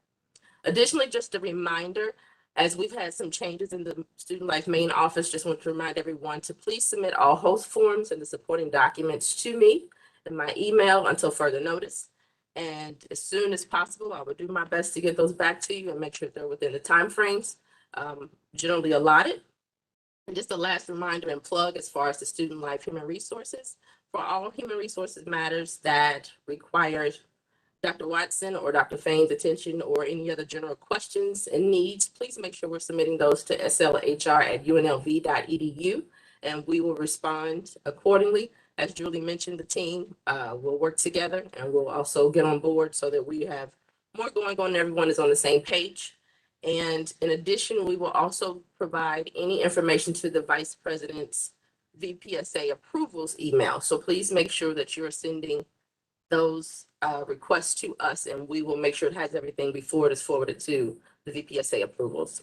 Speaker 9: Additionally, just a reminder, as we've had some changes in the Student Life main office, just want to remind everyone to please submit all host forms and the supporting documents to me in my email until further notice. And as soon as possible, I will do my best to get those back to you and make sure they're within the timeframes generally allotted. And just a last reminder and plug as far as the Student Life Human Resources. For all human resources matters that requires Dr. Watson or Dr. Fain's attention or any other general questions and needs, please make sure we're submitting those to slhr@unlv.edu, and we will respond accordingly. As Julie mentioned, the team will work together and we'll also get on board so that we have more going on and everyone is on the same page. And in addition, we will also provide any information to the Vice President's VPSA approvals email. So please make sure that you're sending those requests to us, and we will make sure it has everything before it is forwarded to the VPSA approvals.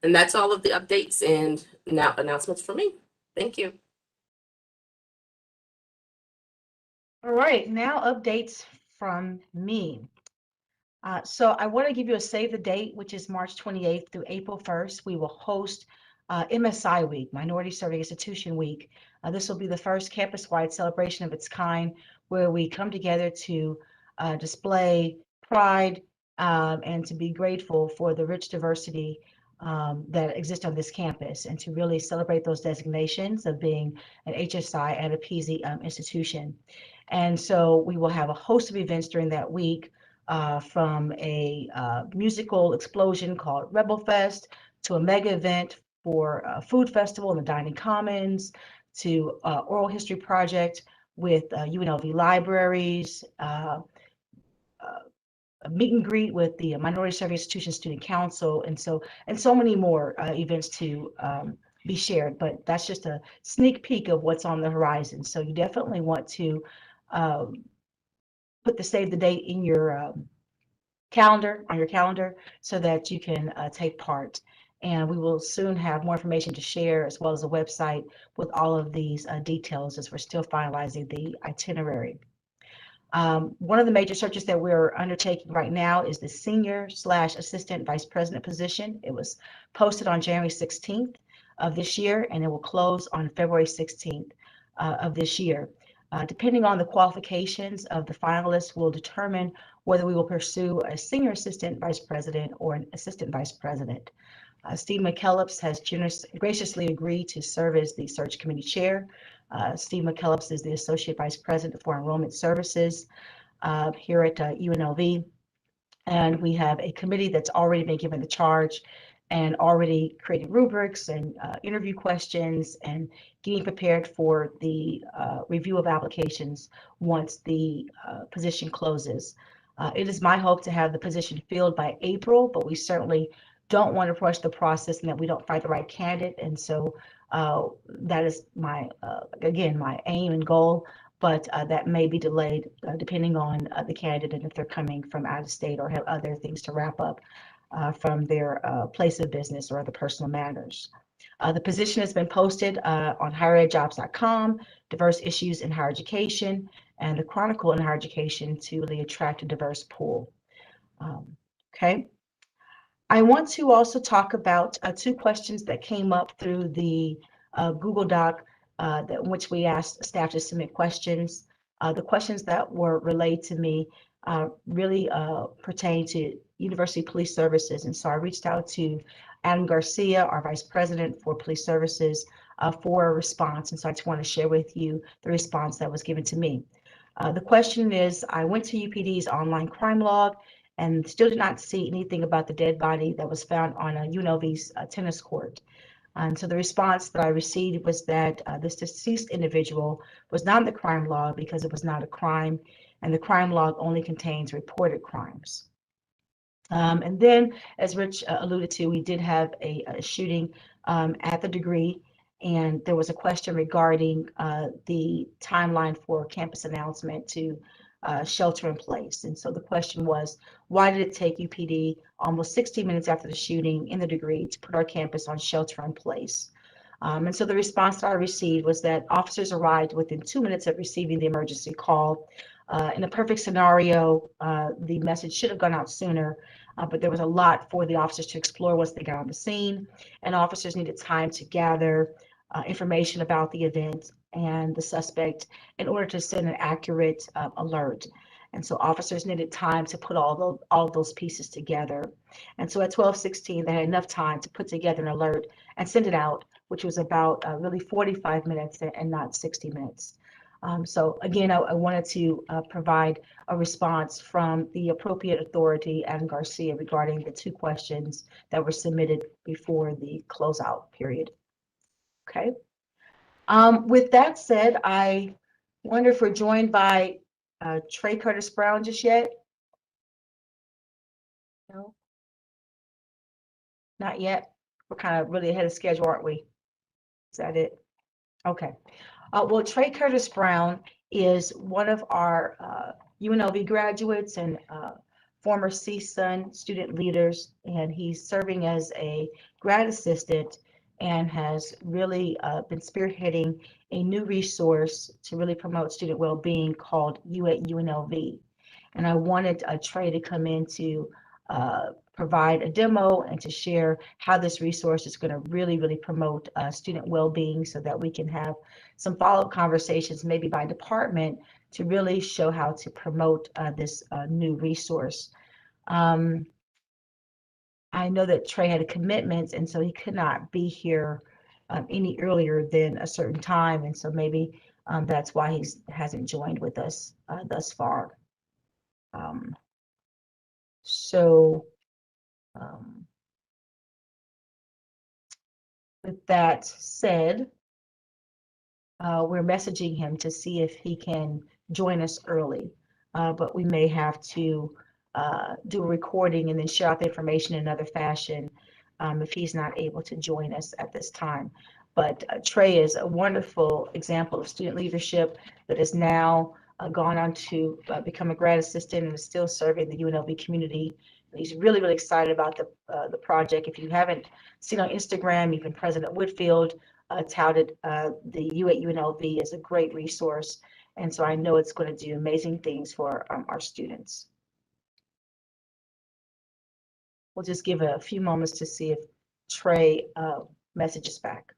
Speaker 9: And that's all of the updates and now announcements for me. Thank you.
Speaker 1: All right, now updates from me. So I want to give you a save the date, which is March 28th through April 1st. We will host MSI Week, Minority Serving Institution Week. This will be the first campus-wide celebration of its kind, where we come together to display pride and to be grateful for the rich diversity that exists on this campus, and to really celebrate those designations of being an HSI and a PZ institution. And so we will have a host of events during that week. From a musical explosion called Rebel Fest to a mega event for a food festival in the Dining Commons to oral history project with UNLV libraries, a meet and greet with the Minority Serving Institution Student Council, and so many more events to be shared. But that's just a sneak peek of what's on the horizon. So you definitely want to put the save the date in your calendar so that you can take part. And we will soon have more information to share, as well as a website with all of these details, as we're still finalizing the itinerary. One of the major searches that we're undertaking right now is the senior/assistant vice president position. It was posted on January 16th of this year, and it will close on February 16th of this year. Depending on the qualifications of the finalists, will determine whether we will pursue a senior assistant vice president or an assistant vice president. Steve McKellips has graciously agreed to serve as the search committee chair. Steve McKellips is the associate vice president for enrollment services here at UNLV. And we have a committee that's already been given the charge and already creating rubrics and interview questions and getting prepared for the review of applications once the position closes. It is my hope to have the position filled by April, but we certainly don't want to rush the process and that we don't find the right candidate. And so that is my, again, my aim and goal, but that may be delayed depending on the candidate and if they're coming from out of state or have other things to wrap up from their place of business or other personal matters. The position has been posted on higheredjobs.com, diverse issues in higher education, and the Chronicle in higher education to really attract a diverse pool. Okay. I want to also talk about two questions that came up through the Google Doc in which we asked staff to submit questions. The questions that were relayed to me really pertain to University Police Services. And so I reached out to Adam Garcia, our Vice President for Police Services, for a response. And so I just want to share with you the response that was given to me. The question is, I went to UPD's online crime log and still did not see anything about the dead body that was found on a UNLV's tennis court. And so the response that I received was that this deceased individual was not in the crime log because it was not a crime, and the crime log only contains reported crimes. And then, as Rich alluded to, we did have a shooting at the degree, and there was a question regarding the timeline for campus announcement to shelter in place. And so the question was, why did it take UPD almost 60 minutes after the shooting in the degree to put our campus on shelter in place? And so the response that I received was that officers arrived within 2 minutes of receiving the emergency call. In a perfect scenario, the message should have gone out sooner, but there was a lot for the officers to explore once they got on the scene, and officers needed time to gather information about the event and the suspect in order to send an accurate alert. And so officers needed time to put all of those pieces together. And so at 12:16, they had enough time to put together an alert and send it out, which was about really 45 minutes and not 60 minutes. So again, I wanted to provide a response from the appropriate authority, Adam Garcia, regarding the 2 questions that were submitted before the closeout period. Okay. With that said, I wonder if we're joined by Trey Curtis Brown just yet? No? Not yet? We're kind of really ahead of schedule, aren't we? Is that it? Okay. Well, Trey Curtis Brown is one of our UNLV graduates and former CSUN student leaders, and he's serving as a grad assistant and has really been spearheading a new resource to really promote student well-being called You at UNLV. And I wanted Trey to come in to provide a demo and to share how this resource is going to really promote student well-being, so that we can have some follow-up conversations, maybe by department, to really show how to promote this new resource. I know that Trey had a commitment, and so he could not be here any earlier than a certain time, and so maybe that's why he hasn't joined with us thus far. With that said, we're messaging him to see if he can join us early, but we may have to do a recording and then share out the information in another fashion if he's not able to join us at this time. But Trey is a wonderful example of student leadership that has now gone on to become a grad assistant and is still serving the UNLV community. And he's really excited about the project. If you haven't seen on Instagram, even President Whitfield touted the You at UNLV as a great resource. And so I know it's going to do amazing things for our students. We'll just give a few moments to see if Trey messages back.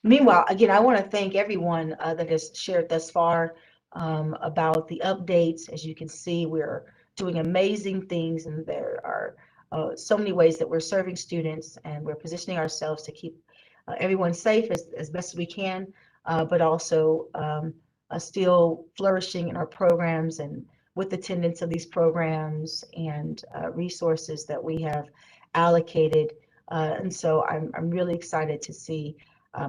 Speaker 1: Meanwhile, again, I want to thank everyone that has shared thus far about the updates. As you can see, we're doing amazing things, and there are so many ways that we're serving students, and we're positioning ourselves to keep everyone safe as best as we can, but also still flourishing in our programs and with attendance of these programs and resources that we have allocated. And so I'm really excited to see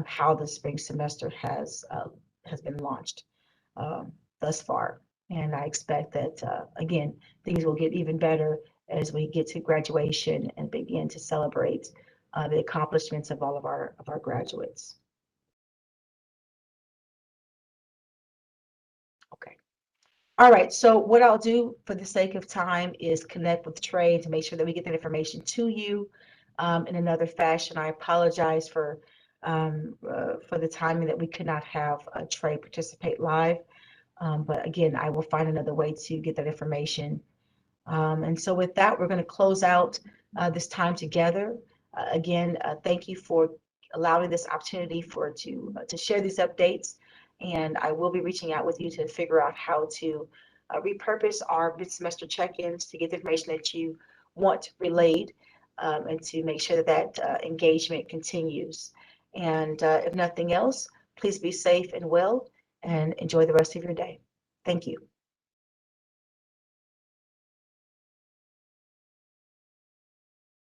Speaker 1: how the spring semester has been launched thus far. And I expect that, again, things will get even better as we get to graduation and begin to celebrate the accomplishments of all of our graduates. Okay. All right, so what I'll do for the sake of time is connect with Trey to make sure that we get that information to you in another fashion. I apologize for the timing that we could not have Trey participate live. But again, I will find another way to get that information. And so with that, we're going to close out this time together. Again, thank you for allowing this opportunity to share these updates. And I will be reaching out with you to figure out how to repurpose our mid-semester check-ins to get the information that you want relayed and to make sure that engagement continues. And if nothing else, please be safe and well and enjoy the rest of your day. Thank you.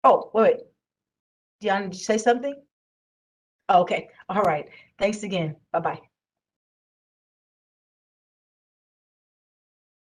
Speaker 1: Oh, wait. Deanna, did you say something? Oh, okay. All right. Thanks again. Bye-bye.